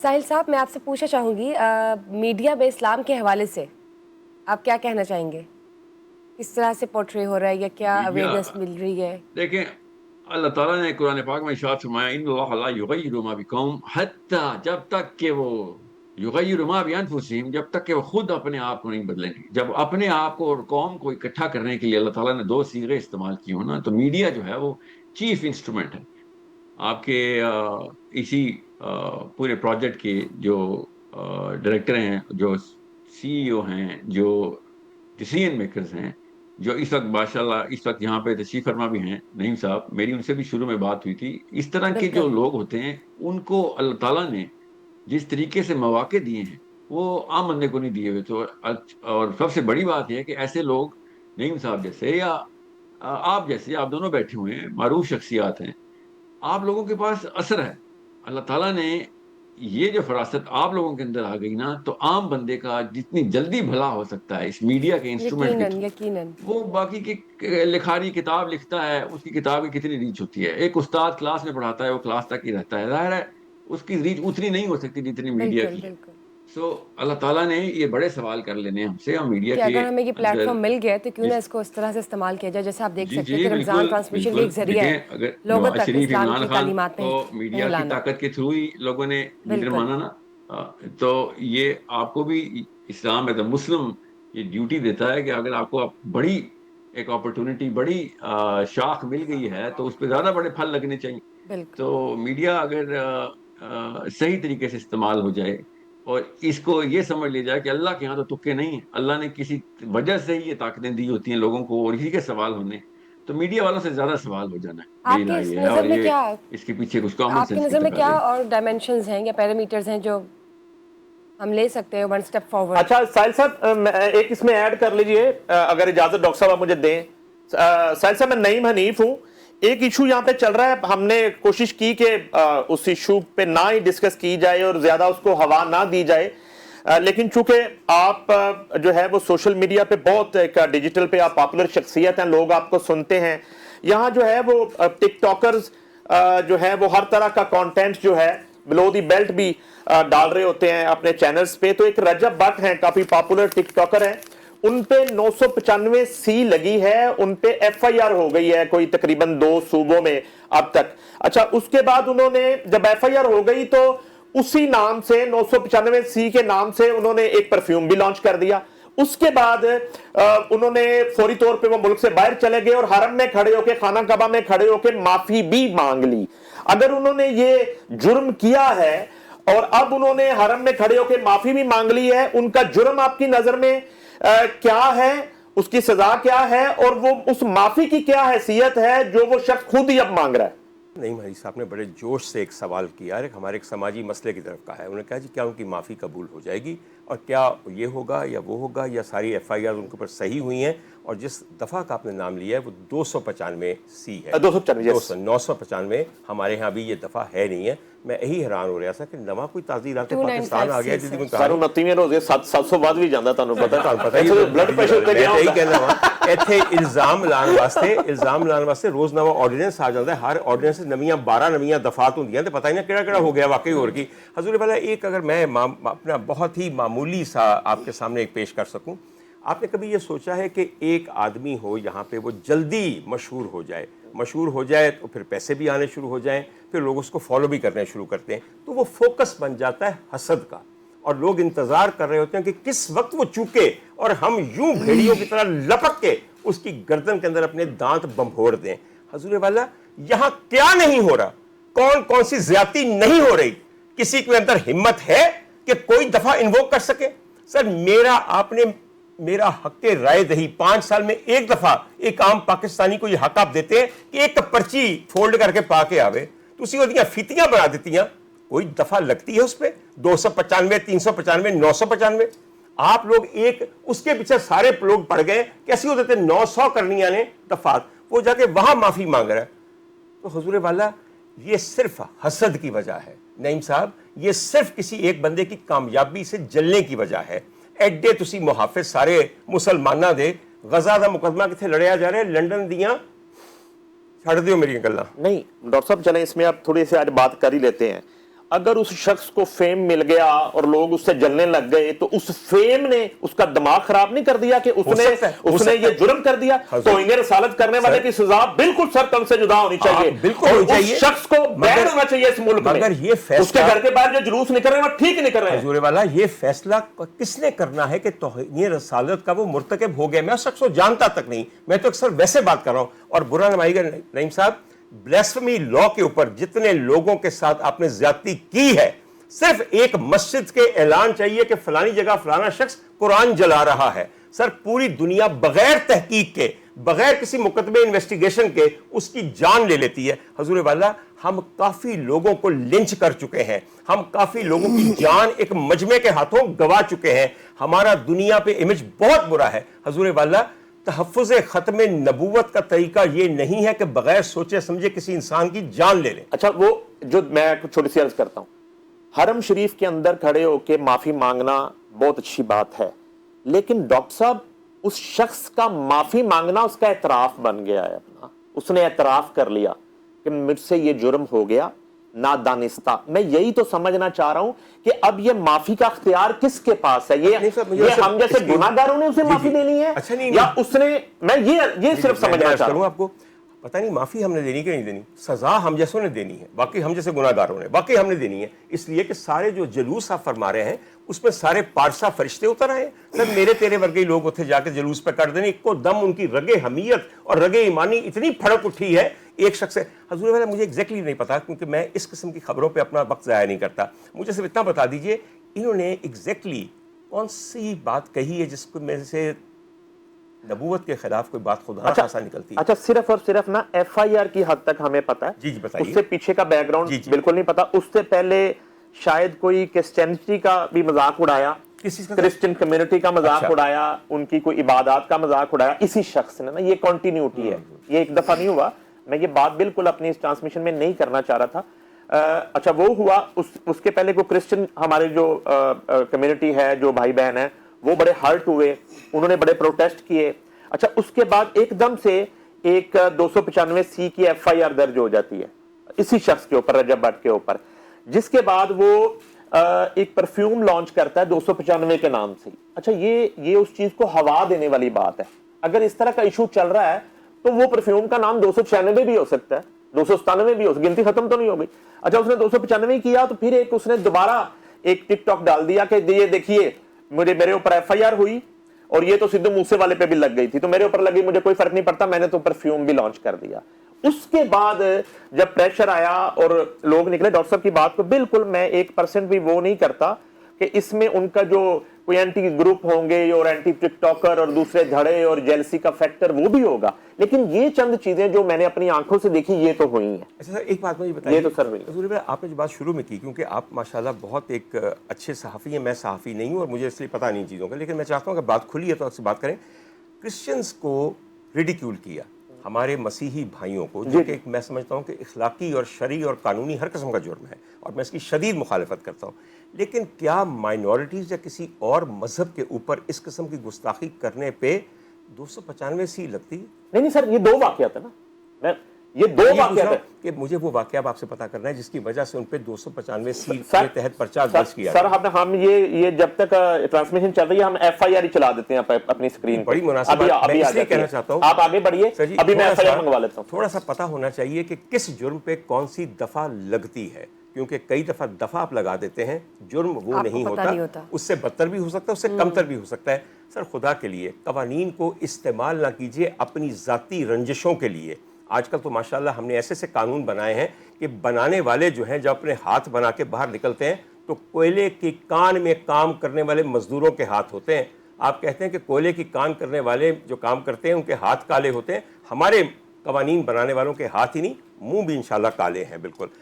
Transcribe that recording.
साहिल साहब, मैं आपसे पूछना चाहूँगी मीडिया में इस्लाम के हवाले से आप क्या कहना चाहेंगे? किस तरह से पोर्ट्रे हो रहा है या क्या मीडिया अवेयरनेस मिल रही है? देखें, अल्लाह ताला ने कुरान पाक में इरशाद फरमाया इन्नल्लाह ला युगय्यिरु मा बिकौम हत्ता, जब तक कि वो युगय्यिरु मा बिअनफुसिहिम, जब तक कि वो खुद अपने आप को नहीं बदलेंगे। जब अपने आप को और कौम को इकट्ठा करने के लिए अल्लाह ताला ने दो सीगे इस्तेमाल किए हो ना, तो मीडिया जो है वो चीफ इंस्ट्रूमेंट है आपके इसी पूरे प्रोजेक्ट के जो डायरेक्टर हैं, जो सीईओ हैं, जो डिसीजन मेकर्स हैं, जो इस वक्त माशाल्लाह इस वक्त यहाँ पे तशरीफ फरमा भी हैं नईम साहब, मेरी उनसे भी शुरू में बात हुई थी। इस तरह के जो बिल्कुल। लोग होते हैं उनको अल्लाह ताला ने जिस तरीके से मौके दिए हैं वो आम बंदे को नहीं दिए हुए। तो और सबसे बड़ी बात यह है कि ऐसे लोग नईम साहब जैसे या आप जैसे, आप दोनों बैठे हुए हैं, मारूफ शख्सियात हैं, आप लोगों के पास असर है। अल्लाह ताला ने ये जो फरासत आप लोगों के अंदर आ गई ना, तो आम बंदे का जितनी जल्दी भला हो सकता है इस मीडिया के इंस्ट्रूमेंट के यकीनन, थ्रू, यकीनन। वो बाकी की लिखारी किताब लिखता है, उसकी किताब की कितनी रीच होती है। एक उस्ताद क्लास में पढ़ाता है, वो क्लास तक ही रहता है, जाहिर है उसकी रीच उतनी नहीं हो सकती जितनी मीडिया बिल्कुल, की है। बिल्कुल। सो अल्लाह ताला ने ये बड़े सवाल कर लेने हैं हमसे, हम मीडिया कि के अगर हमें ये अंदर प्लेटफ़ॉर्म मिल गया है तो क्यों ना जिस इसको इस तरह से इस्तेमाल किया जाए। जैसे आप देख जी सकते हैं जी कि रमज़ान बिल्कुल ट्रांसमिशन भी एक बिल्कुल, ज़रिया है देखें अगर लोगों नवाज तक शरीफ, इस्लाम इमरान की खान तालीमात को मीडिया की पहुँचाना। ताकत के थ्रू ही लोगों ने लीडर बिल्कुल। माना ना। तो ये आपको भी इस्लाम एज अ मुस्लिम ये ड्यूटी देता है कि अगर आपको बड़ी एक अपॉर्चुनिटी, बड़ी शाख मिल गई है तो उस पर ज्यादा बड़े फल लगने चाहिए। बिल्कुल। तो मीडिया अगर सही तरीके से इस्तेमाल हो जाए और इसको ये समझ लिया जाए कि अल्लाह के यहाँ तो तुक्के नहीं है, अल्लाह ने किसी वजह से ही ये ताकतें दी होती हैं लोगों को और इसी के सवाल होने, तो मीडिया वालों से ज्यादा सवाल हो जाना है। मेरी आपकी राय इस ये है, नज़र और में ये क्या इसके पीछे कुछ कॉमन आपकी सेंस की नज़र में क्या तकाजे हैं। और डायमेंशंस हैं या पैरामीटर्स हैं जो हम ले सकते हैं वन स्टेप फॉरवर्ड? अच्छा साहिल साहब, एक इसमें ऐड कर लीजिए, अगर इजाजत डॉक्टर साहब आप मुझे दें। साहिल साहब, मैं नईम हनीफ हूं। एक इशू यहां पे चल रहा है, हमने कोशिश की कि उस इशू पे ना ही डिस्कस की जाए और ज्यादा उसको हवा ना दी जाए, लेकिन चूंकि आप जो है वो सोशल मीडिया पे बहुत एक डिजिटल पे आप पॉपुलर शख्सियत हैं, लोग आपको सुनते हैं। यहाँ जो है वो टिकटॉकर्स जो है वो हर तरह का कंटेंट जो है बिलो दी बेल्ट भी डाल रहे होते हैं अपने चैनल्स पे। तो एक रजब भट्ट हैं, काफी पॉपुलर टिकटॉकर हैं, उन पे 995 सी लगी है, उन पे एफआईआर हो गई है कोई तकरीबन 2 सूबों में अब तक। अच्छा, उसके बाद उन्होंने जब एफआईआर हो गई तो उसी नाम से 995 सी के नाम से उन्होंने एक परफ्यूम भी लॉन्च कर दिया। उसके बाद उन्होंने फौरी तौर पे वो मुल्क से बाहर चले गए और हरम में खड़े होकर, खाना काबा में खड़े होकर माफी भी मांग ली। अगर उन्होंने ये जुर्म किया है और अब उन्होंने हरम में खड़े होकर माफी भी मांग ली है, उनका जुर्म आपकी नजर में क्या है, उसकी सजा क्या है और वो उस माफी की क्या हैसियत है जो वो शख्स खुद ही अब मांग रहा है? नहीं, हरी साहब ने बड़े जोश से एक सवाल किया है, हमारे एक समाजी मसले की तरफ का है। उन्होंने कहा जी क्या उनकी माफ़ी कबूल हो जाएगी और क्या ये होगा या वो होगा या सारी एफआईआर उनके ऊपर सही हुई हैं। और जिस दफ़ा का आपने नाम लिया है वो 295 सी है, 995। हमारे यहाँ भी ये दफ़ा है नहीं है। मैं यही हैरान हो रहा था कि नवा कोई ताज़ीरात पाकिस्तान आ गया जिसकी कोई सारू 29 रोज 700 बाद भी ਜਾਂਦਾ ਤੁਹਾਨੂੰ ਪਤਾ है ब्लड प्रेशर ਤੇ ਗਿਆ यही कहना वा ਇੱਥੇ ਇਲਜ਼ਾਮ ਲਾਉਣ ਵਾਸਤੇ ਰੋਜ਼ ਨਵਾਂ ਆਰਡੀਨੈਂਸ ਆ ਜਾਂਦਾ है। हर ऑर्डिनेंस नवीं 12 नवीं दफात होंदियां ते पता ही ना किहड़ा हो गया वाकई होर की। हजूर वाला एक अगर मैं अपना बहुत ही मामूली सा आपके सामने एक पेश कर सकूं, आपने कभी ये सोचा है कि एक आदमी हो यहाँ पे वो जल्दी मशहूर हो जाए तो फिर पैसे भी आने शुरू हो जाएं, फिर लोग उसको फॉलो भी करने शुरू करते हैं, तो वो फोकस बन जाता है हसद का और लोग इंतजार कर रहे होते हैं कि किस वक्त वो चूके और हम यूं भेड़ियों की तरह लपक के उसकी गर्दन के अंदर अपने दांत बंभोड़ दें। हजूर वाला यहां क्या नहीं हो रहा, कौन कौन सी ज्यादती नहीं हो रही, किसी के अंदर हिम्मत है कि कोई दफा इन्वोक कर सके? सर आपने मेरा हक राय दही 5 साल में एक दफा एक आम पाकिस्तानी को यह हक आप देते हैं कि एक पर्ची फोल्ड करके पा के आवे, तो उसी को फीतियां बना देती हैं, कोई दफा लगती है उस पर 295, 395, 995। आप लोग एक उसके पीछे सारे लोग पड़ गए, कैसे होते थे 900 करनी ने दफात, वो जाके वहां माफी मांग रहा है। तो हुजूर वाला ये सिर्फ हसद की वजह है नईम साहब, ये सिर्फ किसी एक बंदे की कामयाबी से जलने की वजह है। एडे तुसी मुहाफिज सारे मुसलमाना दे, गजा का मुकदमा कितने लड़िया जा रहा है, लंडन दियां छड़ दियो मेरी गल्लां। नहीं डॉक्टर साहब, चलें इसमें आप थोड़ी सी आज बात कर ही लेते हैं। اگر اس شخص کو فیم مل گیا اور لوگ اس سے جلنے لگ گئے تو اس فیم نے اس کا دماغ خراب نہیں کر دیا کہ اس نے یہ جرم کر دیا؟ توہین رسالت کرنے والے کی سزا بالکل سر تن سے جدا ہونی چاہیے، بالکل اس شخص کو بین ہونا چاہیے اس ملک میں۔ اگر یہ فیصلہ اس کے گھر کے باہر جو جلوس نکل رہے ہیں وہ ٹھیک نہیں کر رہے ہیں۔ حضور والا یہ فیصلہ کس نے کرنا ہے کہ توہین رسالت کا وہ مرتکب ہو گیا؟ میں اس شخص کو جانتا تک نہیں، میں تو اکثر ویسے بات کر رہا ہوں۔ اور برا نمائی گا نعیم صاحب، بلیسفمی لا کے اوپر جتنے لوگوں کے ساتھ آپ نے زیادتی کی ہے، صرف ایک مسجد کے اعلان چاہیے کہ فلانی جگہ فلانا شخص قرآن جلا رہا ہے، سر پوری دنیا بغیر تحقیق کے، بغیر کسی مقدمے انویسٹیگیشن کے اس کی جان لے لیتی ہے۔ حضور والا ہم کافی لوگوں کو لنچ کر چکے ہیں، ہم کافی لوگوں کی جان ایک مجمع کے ہاتھوں گوا چکے ہیں، ہمارا دنیا پہ امیج بہت برا ہے۔ حضور والا تحفظ ختم نبوت کا طریقہ یہ نہیں ہے کہ بغیر سوچے سمجھے کسی انسان کی جان لے لیں۔ اچھا، وہ جو میں چھوٹی سی عرض کرتا ہوں، حرم شریف کے اندر کھڑے ہو کے معافی مانگنا بہت اچھی بات ہے، لیکن ڈاکٹر صاحب اس شخص کا معافی مانگنا اس کا اعتراف بن گیا ہے اپنا، اس نے اعتراف کر لیا کہ مجھ سے یہ جرم ہو گیا نادانستہ۔ میں یہی تو سمجھنا چاہ رہا ہوں کہ اب یہ معافی کا اختیار کس کے پاس ہے؟ یہ ہم جیسے گناہ گاروں نے اسے معافی دینی ہے یا اس نے؟ میں یہ صرف سمجھنا چاہ رہا ہوں۔ آپ کو پتہ نہیں معافی ہم نے دینی کہ نہیں دینی، سزا ہم جیسوں نے دینی ہے، باقی ہم جیسے گناہ گاروں نے، باقی ہم نے دینی ہے، اس لیے کہ سارے جو جلوس آپ فرما رہے ہیں اس میں سارے پارسا فرشتے اتر آئے ہیں۔ سر میرے تیرے ورگے لوگ اتنے جا کے جلوس پہ کر دینے، ایک کو دم ان کی رگ حمیت اور رگ ایمانی اتنی پھڑک اٹھی ہے ایک شخص سے۔ حضور والا مجھے ایگزیکٹلی نہیں پتا کیونکہ میں اس قسم کی خبروں پہ اپنا وقت ضائع نہیں کرتا، مجھے صرف اتنا بتا دیجئے انہوں نے ایگزیکٹلی کون سی بات کہی ہے جس کو میں سے نبوت کے خلاف کوئی بات خدا خاصا نکلتی ہے؟ اچھا، صرف اور صرف نا ایف آئی آر کی حد تک ہمیں پتا ہے، جی بتائیے، اس سے پیچھے کا بیک گراؤنڈ بالکل نہیں پتا۔ اس سے پہلے شاید کوئی کرسچینٹی کا بھی مذاق اڑایا، کرسچن کمیونٹی کا مذاق اڑایا، ان کی کوئی عبادات کا مذاق اڑایا اسی شخص نے نا۔ یہ کنٹینیوٹی ہے، یہ ایک دفعہ نہیں ہوا، میں یہ بات بالکل اپنی اس ٹرانسمیشن میں نہیں کرنا چاہ رہا تھا۔ اچھا وہ ہوا، اس کے پہلے کوئی کرسچن ہمارے جو کمیونٹی ہے، جو بھائی بہن ہیں، وہ بڑے ہرٹ ہوئے، انہوں نے بڑے پروٹیسٹ کیے۔ اچھا اس کے بعد ایک دم سے ایک 295C کی ایف آئی آر درج ہو جاتی ہے اسی شخص کے اوپر، رجب بٹ کے اوپر، جس کے بعد وہ ایک پرفیوم لانچ کرتا ہے 295 کے نام سے۔ اچھا یہ اس چیز کو ہوا دینے والی بات ہے۔ اگر اس طرح کا ایشو چل رہا ہے تو وہ پرفیوم کا نام 296 بھی ہو سکتا ہے، 297 بھی ہو سکتا ہے، گنتی ختم تو نہیں ہو گئی۔ اچھا اس نے 295 کیا تو پھر اس نے دوبارہ ایک ٹک ٹاک ڈال دیا کہ یہ دیکھیے میرے اوپر ایف آئی آر ہوئی اور یہ تو سدھو موسے والے پہ بھی لگ گئی تھی، تو میرے اوپر لگی، مجھے کوئی فرق نہیں پڑتا، میں نے تو پرفیوم بھی لانچ کر دیا۔ اس کے بعد جب پریشر آیا اور لوگ نکلے، ڈاکٹر صاحب کی بات کو بالکل میں 1% بھی وہ نہیں کرتا کہ اس میں ان کا جو کوئی اینٹی گروپ ہوں گے اور اینٹی ٹک ٹاکر اور دوسرے دھڑے اور جیلسی کا فیکٹر وہ بھی ہوگا، لیکن یہ چند چیزیں جو میں نے اپنی آنکھوں سے دیکھی یہ تو ہوئی ہیں۔ اچھا سر ایک بات مجھے بتائیے، یہ تو سر حضور بھائی آپ نے جو بات شروع میں کی، کیونکہ آپ ماشاءاللہ بہت ایک اچھے صحافی ہیں، میں صحافی نہیں ہوں اور مجھے اس لیے پتہ نہیں چیزوں کا، لیکن میں چاہتا ہوں کہ بات کھلی ہے تو آپ سے بات کریں۔ کرسچنز کو ریڈیکیول کیا، ہمارے مسیحی بھائیوں کو، جو کہ میں سمجھتا ہوں کہ اخلاقی اور شرعی اور قانونی ہر قسم کا جرم ہے اور میں اس کی شدید مخالفت کرتا ہوں، لیکن کیا مائنورٹیز یا کسی اور مذہب کے اوپر اس قسم کی گستاخی کرنے پہ 295C لگتی؟ نہیں سر، یہ دو واقعات ہیں نا، یہ دو واقعات ہیں کہ مجھے وہ واقعہ آپ سے پتا کرنا ہے جس کی وجہ سے ان پہ 295C کے تحت پرچہ درج کیا سر۔ ہم یہ جب تک ٹرانسمیشن چل رہی ہے ہم ایف آئی آر ہی چلا دیتے ہیں اپنی اسکرین بڑی مناسب میں اس لیے کہنا چاہتا ہوں، آپ آگے بڑھیے، ابھی میں ایف آئی آر منگوا لیتا ہوں۔ تھوڑا سا پتا ہونا چاہیے کہ کس جرم پہ کون سی دفعہ لگتی ہے، کیونکہ کئی دفعہ دفعہ آپ لگا دیتے ہیں، جرم وہ نہیں ہوتا، اس سے بدتر بھی ہو سکتا ہے، اس سے کمتر بھی ہو سکتا ہے۔ سر خدا کے لیے قوانین کو استعمال نہ کیجیے اپنی ذاتی رنجشوں کے لیے۔ آج کل تو ماشاءاللہ ہم نے ایسے قانون بنائے ہیں کہ بنانے والے جو ہیں جب اپنے ہاتھ بنا کے باہر نکلتے ہیں تو کوئلے کی کان میں کام کرنے والے مزدوروں کے ہاتھ ہوتے ہیں۔ آپ کہتے ہیں کہ کوئلے کی کان کرنے والے جو کام کرتے ہیں ان کے ہاتھ کالے ہوتے ہیں، ہمارے قوانین بنانے والوں کے ہاتھ ہی نہیں، منہ بھی انشاءاللہ کالے ہیں بالکل۔